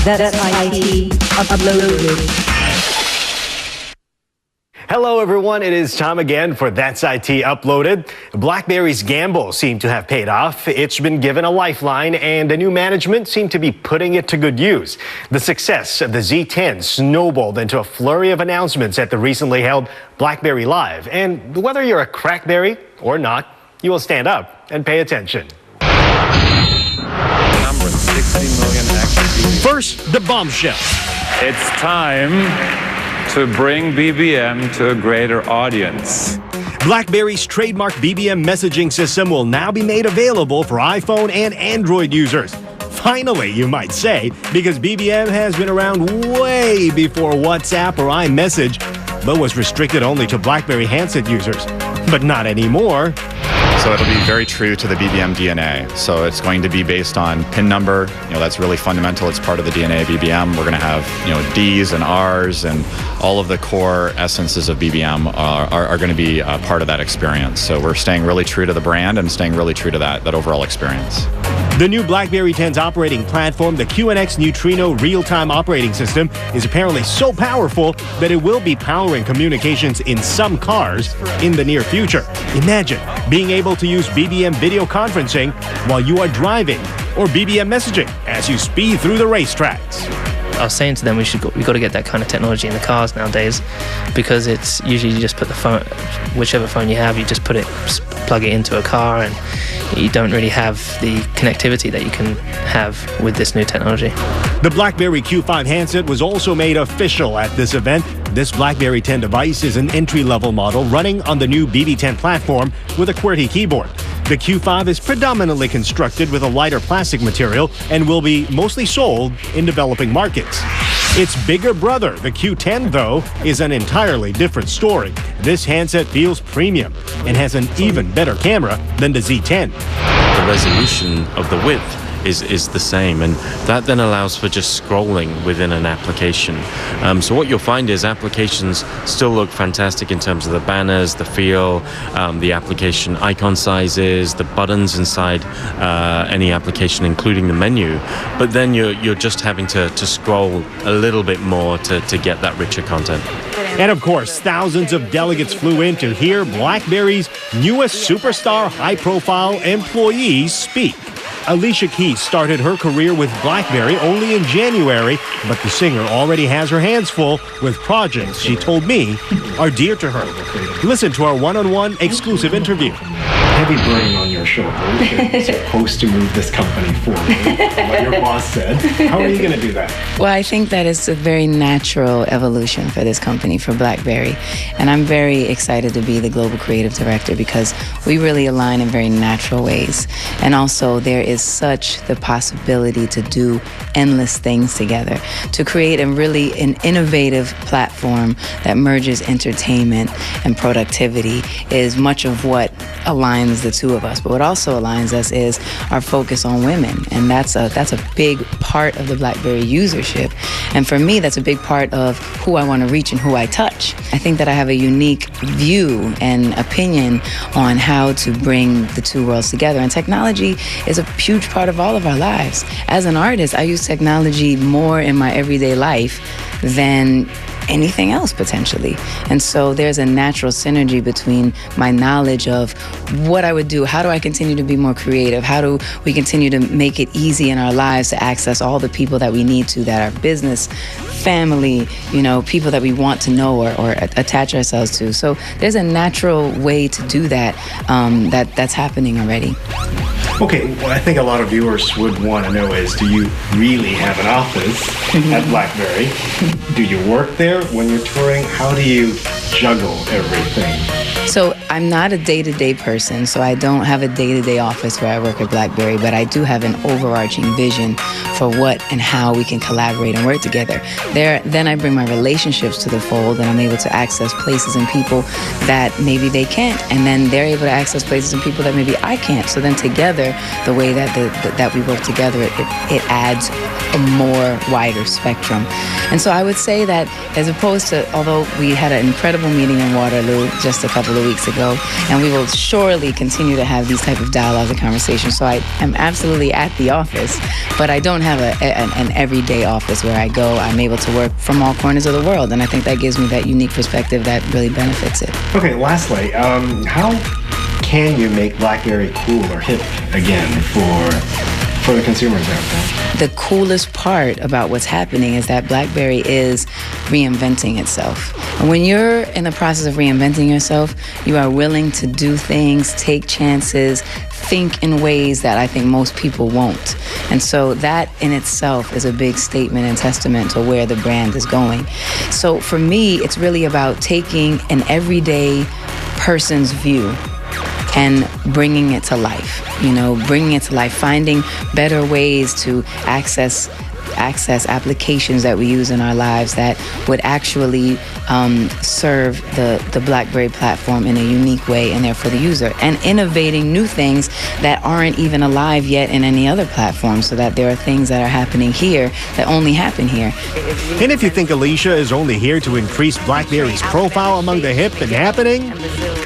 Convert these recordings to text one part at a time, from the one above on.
That's IT Uploaded. Hello everyone, it is time again for That's IT Uploaded. BlackBerry's gamble seemed to have paid off. It's been given a lifeline and the new management seemed to be putting it to good use. The success of the Z10 snowballed into a flurry of announcements at the recently held BlackBerry Live. And whether you're a crackberry or not, you will stand up and pay attention. Number 60 million active. First, the bombshell. It's time to bring BBM to a greater audience. BlackBerry's trademark BBM messaging system will now be made available for iPhone and Android users. Finally, you might say, because BBM has been around way before WhatsApp or iMessage, but was restricted only to BlackBerry handset users. But not anymore. So it'll be very true to the BBM DNA. So it's going to be based on PIN number. That's really fundamental. It's part of the DNA of BBM. We're going to have, Ds and Rs, and all of the core essences of BBM are going to be part of that experience. So we're staying really true to the brand and staying really true to that overall experience. The new BlackBerry 10's operating platform, the QNX Neutrino real-time operating system, is apparently so powerful that it will be powering communications in some cars in the near future. Imagine being able to use BBM video conferencing while you are driving, or BBM messaging as you speed through the racetracks. I was saying to them we got to get that kind of technology in the cars nowadays, because it's usually you just put the phone, whichever phone you have, you just plug it into a car, and you don't really have the connectivity that you can have with this new technology. The BlackBerry Q5 handset was also made official at this event. This BlackBerry 10 device is an entry-level model running on the new BB10 platform with a QWERTY keyboard. The Q5 is predominantly constructed with a lighter plastic material and will be mostly sold in developing markets. Its bigger brother, the Q10, though, is an entirely different story. This handset feels premium and has an even better camera than the Z10. The resolution of the width is the same, and that then allows for just scrolling within an application. So what you'll find is applications still look fantastic in terms of the banners, the feel, the application icon sizes, the buttons inside any application, including the menu. But then you're just having to scroll a little bit more to get that richer content. And of course, thousands of delegates flew in to hear BlackBerry's newest superstar high-profile employees speak. Alicia Keys started her career with BlackBerry only in January, but the singer already has her hands full with projects she told me are dear to her. Listen to our one-on-one exclusive interview. Heavy burden on your shoulders. You're supposed to move this company forward, what your boss said. How are you going to do that? Well, I think that it's a very natural evolution for this company, for BlackBerry. And I'm very excited to be the Global Creative Director because we really align in very natural ways. And also there is such the possibility to do endless things together, to create an innovative platform that merges entertainment and productivity is much of what aligns the two of us. But what also aligns us is our focus on women, and that's a big part of the BlackBerry usership. And for me, that's a big part of who I want to reach and who I touch. I think that I have a unique view and opinion on how to bring the two worlds together. And technology is a huge part of all of our lives. As an artist, I use technology more in my everyday life than anything else potentially. And so there's a natural synergy between my knowledge of what I would do, how do I continue to be more creative, how do we continue to make it easy in our lives to access all the people that we need to, that are business, family, people that we want to know or attach ourselves to. So there's a natural way to do that, that's happening already. Okay, what I think a lot of viewers would want to know is, do you really have an office at BlackBerry? Do you work there when you're touring? How do you juggle everything? So I'm not a day-to-day person, so I don't have a day-to-day office where I work at BlackBerry, but I do have an overarching vision for what and how we can collaborate and work together. Then I bring my relationships to the fold, and I'm able to access places and people that maybe they can't, and then they're able to access places and people that maybe I can't. So then together, the way that we work together, it adds a more wider spectrum. And so I would say that as opposed to, although we had an incredible meeting in Waterloo just a couple of of weeks ago, and we will surely continue to have these type of dialogues and conversations. So I am absolutely at the office, but I don't have an everyday office where I go. I'm able to work from all corners of the world, and I think that gives me that unique perspective that really benefits it. Okay, lastly, how can you make BlackBerry cool or hip again for the consumers out there? The coolest part about what's happening is that BlackBerry is reinventing itself. And when you're in the process of reinventing yourself, you are willing to do things, take chances, think in ways that I think most people won't. And so that in itself is a big statement and testament to where the brand is going. So for me, it's really about taking an everyday person's view and bringing it to life, bringing it to life, finding better ways to access applications that we use in our lives that would actually serve the BlackBerry platform in a unique way and there for the user, and innovating new things that aren't even alive yet in any other platform, so that there are things that are happening here that only happen here. And if you think Alicia is only here to increase BlackBerry's profile among the hip and happening,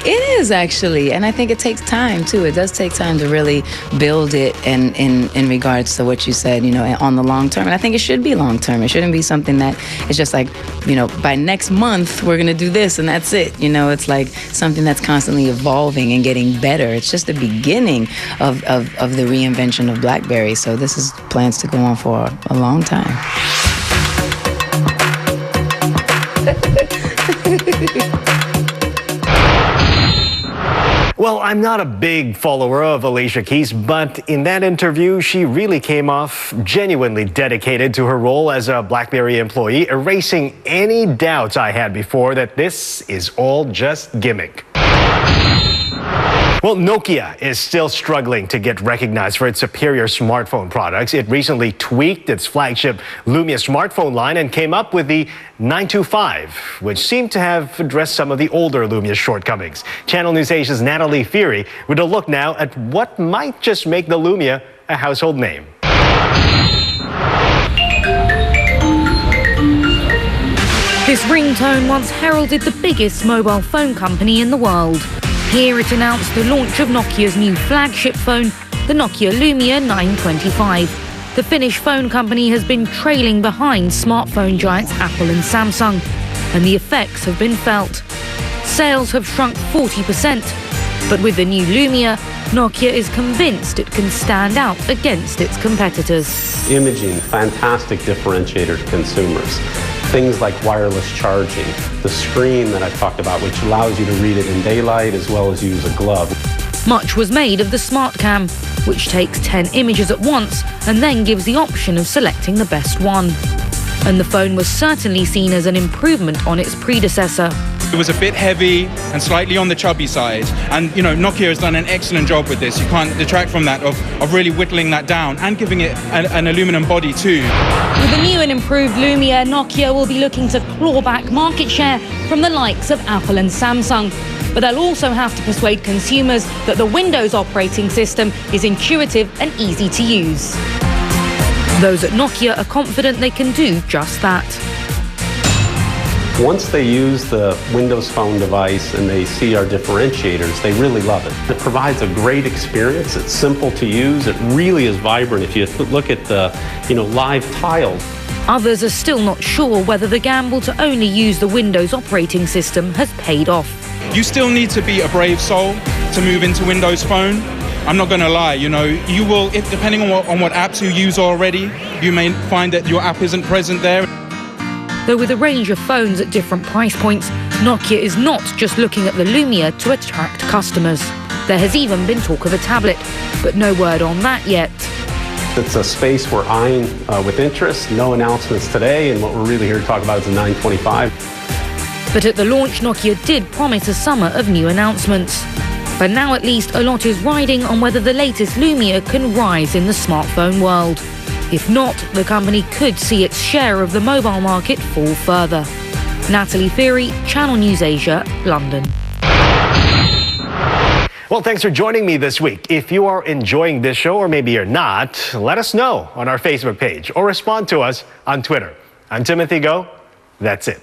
it is actually, and I think it takes time too. It does take time to really build it in regards to what you said, on the long term. And I think it should be long term. It shouldn't be something that is just like, by next month we're going to do this and that's it. It's like something that's constantly evolving and getting better. It's just the beginning of the reinvention of BlackBerry. So this is plans to go on for a long time. Well, I'm not a big follower of Alicia Keys, but in that interview, she really came off genuinely dedicated to her role as a BlackBerry employee, erasing any doubts I had before that this is all just gimmick. Well, Nokia is still struggling to get recognized for its superior smartphone products. It recently tweaked its flagship Lumia smartphone line and came up with the 925, which seemed to have addressed some of the older Lumia shortcomings. Channel News Asia's Natalie Fury with a look now at what might just make the Lumia a household name. This ringtone once heralded the biggest mobile phone company in the world. Here it announced the launch of Nokia's new flagship phone, the Nokia Lumia 925. The Finnish phone company has been trailing behind smartphone giants Apple and Samsung, and the effects have been felt. Sales have shrunk 40%, but with the new Lumia, Nokia is convinced it can stand out against its competitors. Imaging, fantastic differentiator to consumers. Things like wireless charging, the screen that I talked about, which allows you to read it in daylight as well as use a glove. Much was made of the SmartCam, which takes 10 images at once and then gives the option of selecting the best one. And the phone was certainly seen as an improvement on its predecessor. It was a bit heavy and slightly on the chubby side. And, Nokia has done an excellent job with this. You can't detract from that, of really whittling that down and giving it an aluminum body too. With the new and improved Lumia, Nokia will be looking to claw back market share from the likes of Apple and Samsung. But they'll also have to persuade consumers that the Windows operating system is intuitive and easy to use. Those at Nokia are confident they can do just that. Once they use the Windows Phone device and they see our differentiators, they really love it. It provides a great experience. It's simple to use. It really is vibrant. If you look at the, live tiles. Others are still not sure whether the gamble to only use the Windows operating system has paid off. You still need to be a brave soul to move into Windows Phone. I'm not going to lie, you will, depending on what apps you use already, you may find that your app isn't present there. Though with a range of phones at different price points, Nokia is not just looking at the Lumia to attract customers. There has even been talk of a tablet, but no word on that yet. It's a space we're eyeing with interest. No announcements today, and what we're really here to talk about is the 925. But at the launch, Nokia did promise a summer of new announcements. But now at least a lot is riding on whether the latest Lumia can rise in the smartphone world. If not, the company could see its share of the mobile market fall further. Natalie Fury, Channel News Asia, London. Well, thanks for joining me this week. If you are enjoying this show, or maybe you're not, let us know on our Facebook page or respond to us on Twitter. I'm Timothy Go. That's it.